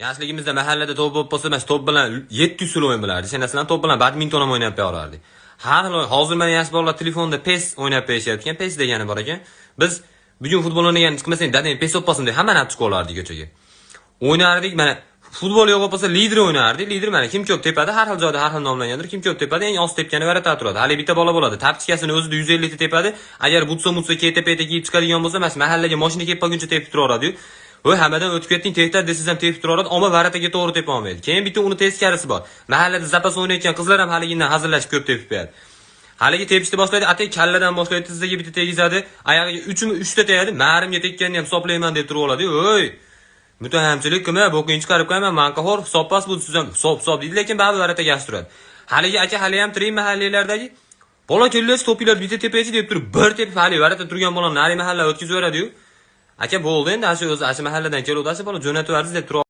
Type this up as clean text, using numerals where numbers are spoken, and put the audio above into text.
Yoshligimizda mahallada to'p bo'lsa, mas to'p bilan 700 yil o'yin bilardi. Senasidan to'p bilan badminton ham o'ynab berardik. Har xil hozir mana yosh bolalar telefonda PES o'ynab berishayotgan. PES degani bor ekan. Biz bugun futbol o'ynagan chiqmasang, dadang PES o'ppasin deb hammani olib chiqib olardik ko'chaga. O'ynardik, mana futbol yo'q bo'lsa lider o'ynardik. Lider mana kim ko'p tepada, har xil joyda har xil nomlangandir. Kim ko'p tepada, eng oz tepgani varata turadi. Hali bitta bola bo'ladi. Tapchikasini o'zida 150 ta tepadi. Agar butsa KTP-da kiyib chiqadigan bo'lsa, mas mahallaga mashina kelib qolguncha tepib turadi-yu. Voy hammadan o'tib ketding, tektar desiz ham tepib turadi, ammo varataga to'g'ri tepa olmaydi. Keyin bitta uni teskarisi bor. Mahallada zapas o'ynayotgan qizlar ham haligidan hazillashib ko'p tepib beradi. Haligi tepishni boshlaydi, atay kalladan boshlaydi, tizzaga bitta tegizadi, oyog'iga 3 ta tegadi, marimga tekkanini ham hisoblayman deb turib oladi. Voy! Mutahamchilik kimlar? Bo'qinchi chiqarib qo'yaman, manqahor hisobpas bu siz ham hisob deydi, lekin baribir varataga yaxshi turadi. Haligi aka hali ham tirik mahallalardagi bola kellash to'pinglar bitta tepachi deb turib, bir tepib hali varata turgan bolani nari mahalla o'tkazib beradi-yu. Aka bo'ldi endi, o'zi mahalladan keluvdi, bola jo'natib yubordi deb turib